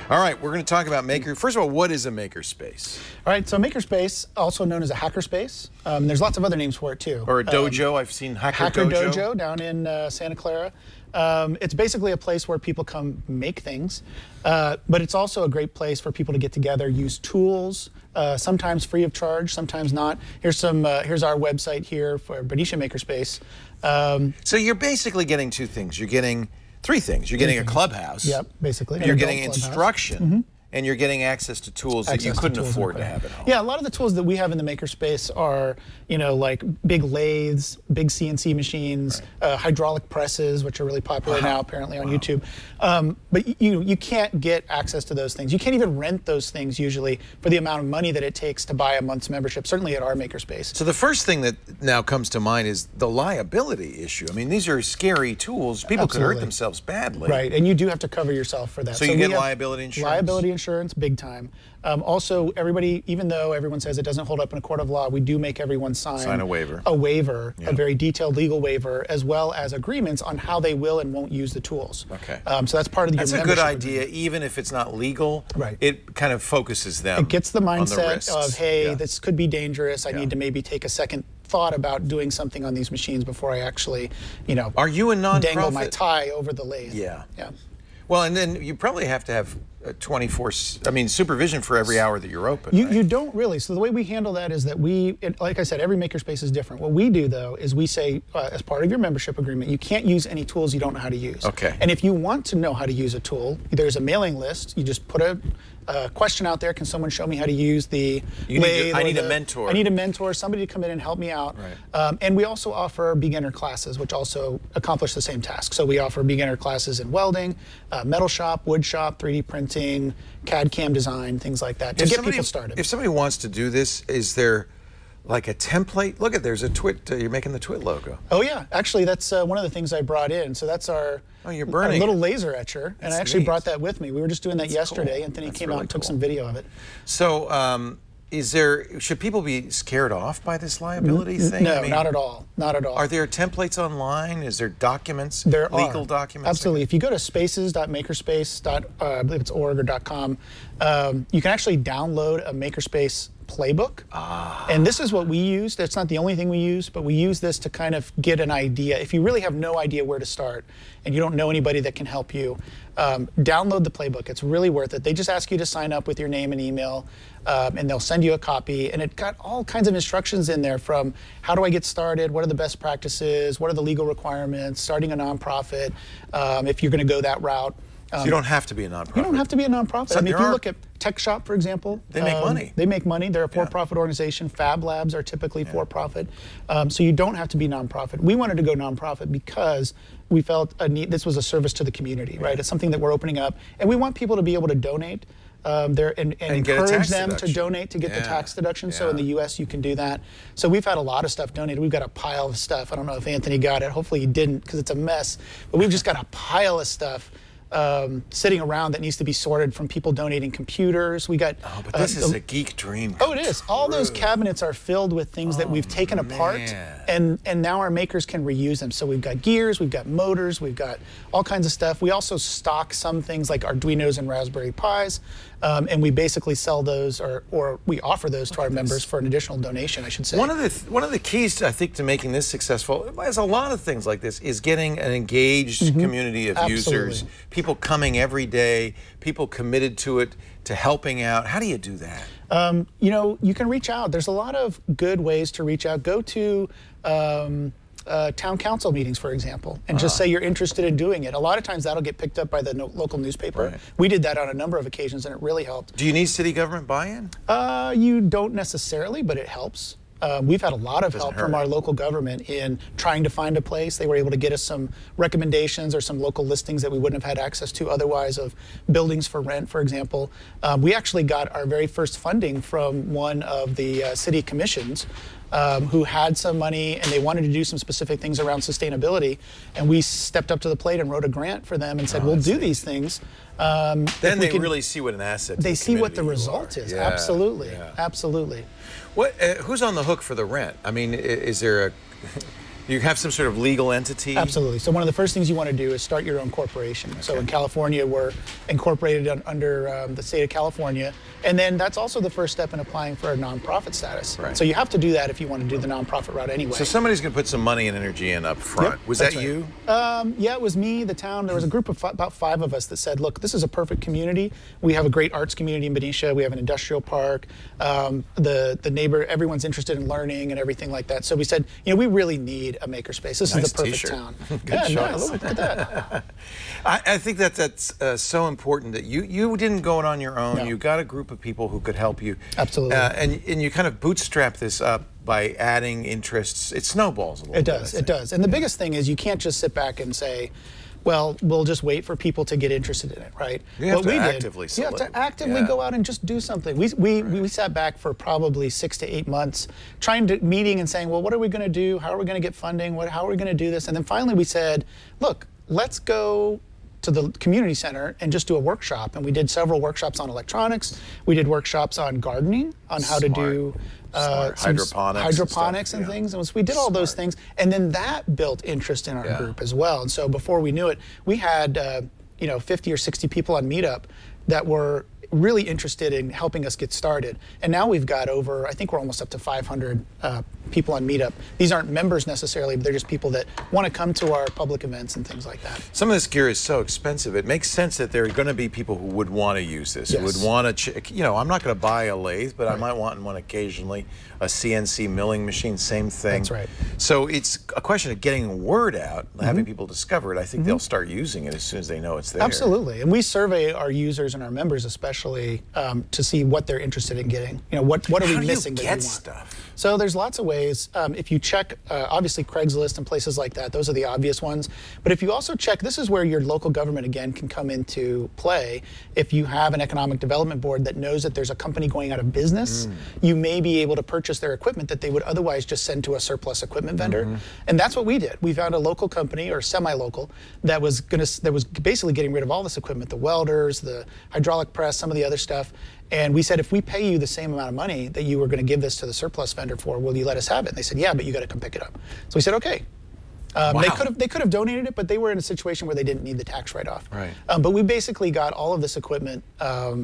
All right, we're going to talk about First of all, what is a Makerspace? All right, so Makerspace, also known as a Hackerspace. There's lots of other names for it too. Or a dojo. I've seen Hacker Dojo down in Santa Clara. It's basically a place where people come make things, but it's also a great place for people to get together, use tools, sometimes free of charge, sometimes not. Here's our website here for Benicia Makerspace. So you're basically getting two things. You're getting three things. You're getting a clubhouse. Yep, basically. You're getting instruction. And you're getting access to tools that you couldn't afford to have at home. Yeah, a lot of the tools that we have in the Makerspace are, like big lathes, big CNC machines, hydraulic presses, which are really popular now apparently on YouTube. But you can't get access to those things. You can't even rent those things usually for the amount of money that it takes to buy a month's membership, certainly at our Makerspace. So the first thing that now comes to mind is the liability issue. I mean, these are scary tools. People could hurt themselves badly. Right, and you do have to cover yourself for that. So you get liability insurance? Liability insurance, big time. Also, everybody, even though everyone says it doesn't hold up in a court of law, we do make everyone sign a waiver. A waiver, a very detailed legal waiver, as well as agreements on how they will and won't use the tools. Okay. So that's part of the membership. That's a good idea, even if it's not legal. Right. It kind of focuses them. It gets the mindset on the of, hey, this could be dangerous. I need to maybe take a second thought about doing something on these machines before I actually, Are you a nonprofit? Dangle my tie over the lathe. Yeah. Yeah. Well, and then you probably have to have 24, supervision for every hour that you're open. You don't really. So the way we handle that is that like I said, every Makerspace is different. What we do though is we say, as part of your membership agreement, you can't use any tools you don't know how to use. Okay. And if you want to know how to use a tool, there's a mailing list. You just put a question out there. Can someone show me how to use the lathe? I need a mentor. I need a mentor, somebody to come in and help me out. Right. And we also offer beginner classes, which also accomplish the same task. So we offer beginner classes in welding, metal shop, wood shop, 3D printing, CAD/CAM design, things like that, to get people started. If somebody wants to do this, is there like a template? Look there's a TWiT, you're making the TWiT logo. Oh yeah, actually that's one of the things I brought in. So that's our you're burning our little laser etcher, and I actually brought that with me. We were just doing that yesterday. Cool. Anthony came out and took some video of it. So should people be scared off by this liability thing? No, not at all. Not at all. Are there templates online? Is there documents? There are. Legal documents? Absolutely. If you go to spaces.makerspace, I believe it's org or .com, you can actually download a Makerspace playbook. And this is what we use. That's not the only thing we use, but we use this to kind of get an idea. If you really have no idea where to start and you don't know anybody that can help you, download the playbook. It's really worth it. They just ask you to sign up with your name and email, and they'll send you a copy. And it got all kinds of instructions in there, from how do I get started, what are the best practices, what are the legal requirements, starting a nonprofit, if you're going to go that route. So you don't have to be a nonprofit. You don't have to be a nonprofit. So I mean, if you look at Tech Shop, for example, they make money. They make money. They're a for-profit organization. Fab Labs are typically for-profit. So you don't have to be nonprofit. We wanted to go nonprofit because we felt this was a service to the community, right? It's something that we're opening up, and we want people to be able to donate. And encourage them to donate to get the tax deduction. So in the U.S. you can do that. So we've had a lot of stuff donated. We've got a pile of stuff. I don't know if Anthony got it. Hopefully he didn't, because it's a mess. But we've just got a pile of stuff sitting around that needs to be sorted, from people donating computers. We got. Oh, but this is a geek dream. Oh, it is. All those cabinets are filled with things that we've taken apart, and now our makers can reuse them. So we've got gears, we've got motors, we've got all kinds of stuff. We also stock some things like Arduinos and Raspberry Pis, and we basically sell those, or we offer those to our members for an additional donation, I should say. One of the keys, I think, to making this successful, as a lot of things like this, is getting an engaged community of users. People coming every day, people committed to it, to helping out. How do you do that? You can reach out. There's a lot of good ways to reach out. Go to town council meetings, for example, and just say you're interested in doing it. A lot of times that'll get picked up by the local newspaper. Right. We did that on a number of occasions, and it really helped. Do you need city government buy-in? You don't necessarily, but it helps. We've had a lot of help from our local government in trying to find a place. They were able to get us some recommendations or some local listings that we wouldn't have had access to otherwise, of buildings for rent, for example. We actually got our very first funding from one of the city commissions who had some money, and they wanted to do some specific things around sustainability, and we stepped up to the plate and wrote a grant for them and said, we'll do these things. Then they really see what an asset They see what the result is. Yeah. Absolutely. Absolutely. Who's on the hook for the rent? I mean, is there You have some sort of legal entity? Absolutely. So one of the first things you want to do is start your own corporation. Okay. So in California, we're incorporated under the state of California. And then that's also the first step in applying for a nonprofit status. Right. So you have to do that if you want to do the nonprofit route anyway. So somebody's going to put some money and energy in up front. Yep, was that right. You? Yeah, it was me, the town. There was a group of about 5 of us that said, look, this is a perfect community. We have a great arts community in Benicia. We have an industrial park. The neighbor, everyone's interested in learning and everything like that. So we said, you know, we really need a makerspace. This is the perfect town. Good choice. Look at that. I think that's so important that you didn't go it on your own. No. You got a group of people who could help you. Absolutely. And you kind of bootstrap this up by adding interests. It snowballs a little bit. It does. And the biggest thing is you can't just sit back and say, well, we'll just wait for people to get interested in it, right? You have to actively sell it. You have to actively go out and just do something. We sat back for probably 6 to 8 months meeting and saying, well, what are we going to do? How are we going to get funding? How are we going to do this? And then finally we said, look, let's go to the community center and just do a workshop. And we did several workshops on electronics. We did workshops on gardening, on how to do hydroponics and things. And we did all those things. And then that built interest in our group as well. And so before we knew it, we had 50 or 60 people on Meetup that were really interested in helping us get started. And now we've got I think we're almost up to 500 people on Meetup. These aren't members necessarily, but they're just people that want to come to our public events and things like that. Some of this gear is so expensive. It makes sense that there are going to be people who would want to use this, who would want to, I'm not going to buy a lathe, but I might want one occasionally. A CNC milling machine, same thing. That's right. So it's a question of getting word out, having people discover it. I think they'll start using it as soon as they know it's there. Absolutely. And we survey our users and our members especially to see what they're interested in getting. You know, what are we missing that we want? Stuff? So there's lots of ways. If you check, obviously Craigslist and places like that, those are the obvious ones. But if you also check, this is where your local government, again, can come into play. If you have an economic development board that knows that there's a company going out of business, you may be able to purchase their equipment that they would otherwise just send to a surplus equipment vendor. And that's what we did. We found a local company, or semi-local, that was basically getting rid of all this equipment, the welders, the hydraulic press, some of the other stuff. And we said, if we pay you the same amount of money that you were going to give this to the surplus vendor for, will you let us have it? And they said, yeah, but you got to come pick it up. So we said, okay. Wow. They could have donated it, but they were in a situation where they didn't need the tax write-off. Right. But we basically got all of this equipment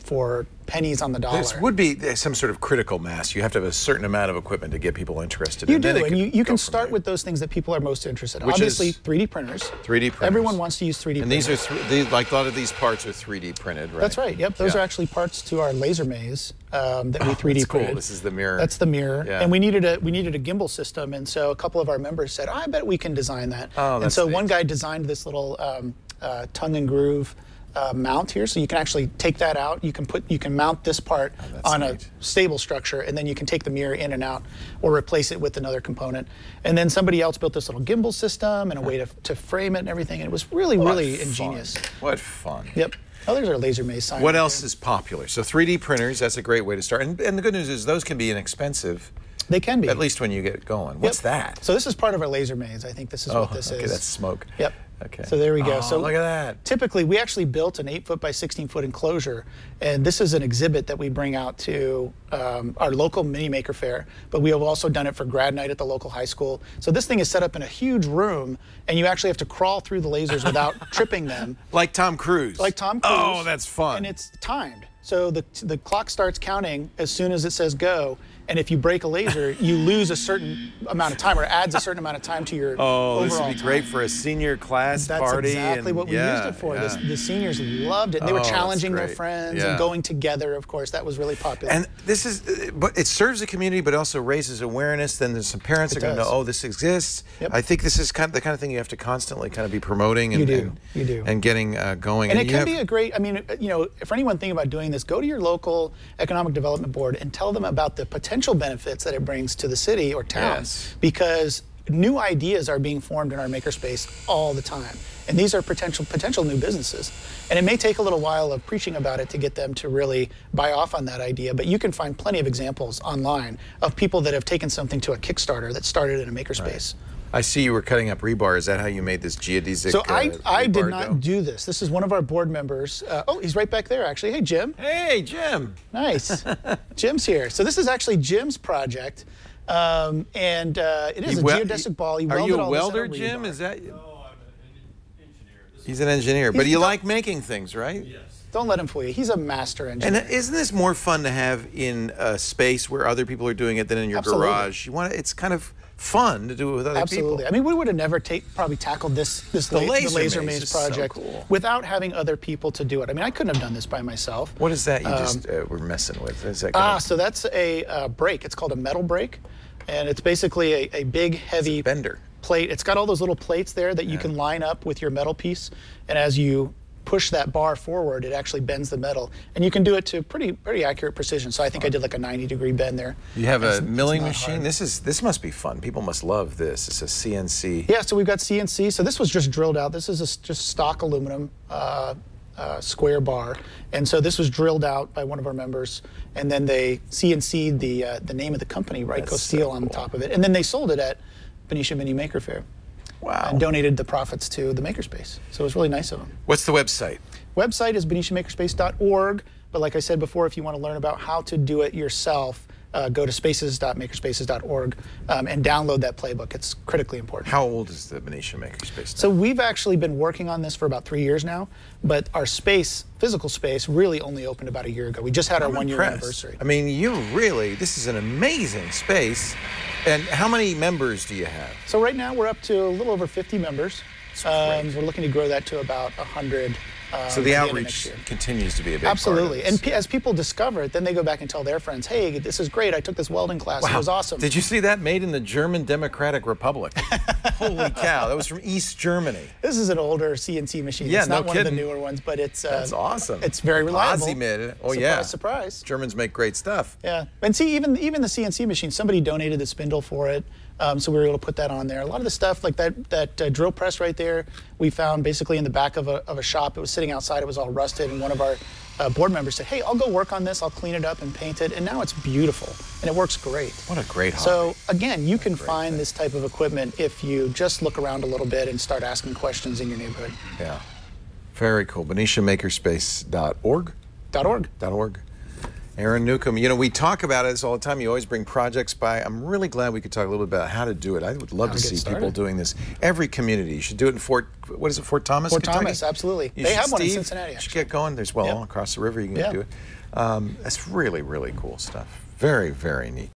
for pennies on the dollar. This would be some sort of critical mass. You have to have a certain amount of equipment to get people interested. You do, and you can start with those things that people are most interested in. Obviously, 3D printers. 3D printers. Everyone wants to use 3D printers. And these are, like a lot of these parts are 3D printed, right? That's right, yep. Those are actually parts to our laser maze that we 3D printed. Cool. This is the mirror. That's the mirror. Yeah. And we needed a gimbal system, and so a couple of our members said, I bet we can design that. Oh, and so one guy designed this little tongue and groove mount here, so you can actually take that out. You can mount this part on a stable structure, and then you can take the mirror in and out, or replace it with another component. And then somebody else built this little gimbal system and a way to frame it and everything. And it was really ingenious. What fun! Yep. Oh, there's our laser maze sign. What else is popular? So 3D printers. That's a great way to start. And the good news is those can be inexpensive. They can be. At least when you get going. What's that? So this is part of our laser maze. I think this is what this is. Okay, that's smoke. Yep. Okay. So there we go. So look at that. Typically, we actually built an 8-foot by 16-foot enclosure, and this is an exhibit that we bring out to our local mini maker fair, but we have also done it for grad night at the local high school. So this thing is set up in a huge room, and you actually have to crawl through the lasers without tripping them. Like Tom Cruise. Like Tom Cruise. Oh, that's fun. And it's timed. So the clock starts counting as soon as it says go, and if you break a laser, you lose a certain amount of time, or adds a certain amount of time to your overall this would be great for a senior class party. That's exactly what we used it for. Yeah. The seniors loved it. They were challenging their friends and going together, of course. That was really popular. And this is, but it serves the community, but also raises awareness. Then there's some parents that are going to know, oh, this exists. Yep. I think this is the kind of thing you have to constantly kind of be promoting and getting going. And it can be a great, I mean, for anyone thinking about doing this, go to your local economic development board and tell them about the potential benefits that it brings to the city or town, because new ideas are being formed in our makerspace all the time, and these are potential new businesses. And it may take a little while of preaching about it to get them to really buy off on that idea, but you can find plenty of examples online of people that have taken something to a Kickstarter that started in a makerspace. Right. I see you were cutting up rebar. Is that how you made this geodesic? So I did not do this. This is one of our board members. Oh, he's right back there, actually. Hey, Jim. Hey, Jim. Nice. Jim's here. So this is actually Jim's project. It is a geodesic ball. Are you a welder, Jim? Is that? No, I'm an engineer. He's an engineer, but you like making things, right? Yes. Don't let him fool you. He's a master engineer. And isn't this more fun to have in a space where other people are doing it than in your garage? You want it's kind of fun to do it with other people. I mean, we would have never probably tackled the laser maze project so cool. without having other people to do it. I mean, I couldn't have done this by myself. What is that you just were messing with? Is that so that's a brake. It's called a metal brake, and it's basically a big, heavy bender plate. It's got all those little plates there that you can line up with your metal piece, and as you push that bar forward, it actually bends the metal, and you can do it to pretty accurate precision. So I think I did like a 90-degree bend there. You have a milling machine. This must be fun. People must love this. It's a CNC. Yeah, so we've got CNC. So this was just drilled out. This is just stock aluminum square bar, and so this was drilled out by one of our members, and then they CNC'd the name of the company, Ryco Steel, on top of it, and then they sold it at Benicia Mini Maker Fair. Wow. And donated the profits to the Makerspace. So it was really nice of them. What's the website? Website is beniciamakerspace.org. But like I said before, if you want to learn about how to do it yourself, go to spaces.makerspaces.org and download that playbook. It's critically important. How old is the Benicia Makerspace? So we've actually been working on this for about 3 years now, but our physical space, really only opened about a year ago. We just had our 1-year anniversary. I mean, this is an amazing space. And how many members do you have? So right now we're up to a little over 50 members. We're looking to grow that to about 100. So the outreach continues to be a big Absolutely. part of And as people discover it, then they go back and tell their friends, hey, this is great. I took this welding class. Wow. It was awesome. Did you see that? Made in the German Democratic Republic. Holy cow. That was from East Germany. This is an older CNC machine. Yeah, it's not no one kidding. of the newer ones, but it's that's awesome. It's very reliable. Ozzy made it. Oh, surprise, surprise. Germans make great stuff. Yeah. And see, even the CNC machine, somebody donated the spindle for it. So we were able to put that on there. A lot of the stuff, like that drill press right there, we found basically in the back of a shop. It was sitting outside. It was all rusted, and one of our board members said, hey, I'll go work on this. I'll clean it up and paint it, and now it's beautiful, and it works great. What a great hobby. So again, you can find this type of equipment if you just look around a little bit and start asking questions in your neighborhood. Yeah. Very cool. BeniciaMakerspace.org? .org. Aaron Newcomb, you know, we talk about this all the time. You always bring projects by. I'm really glad we could talk a little bit about how to do it. I would love to see people doing this. Every community. You should do it in Fort Thomas, Fort Kentucky? Thomas, absolutely. They have one in Cincinnati, You should get going. There's all across the river you can do it. That's really, really cool stuff. Very, very neat.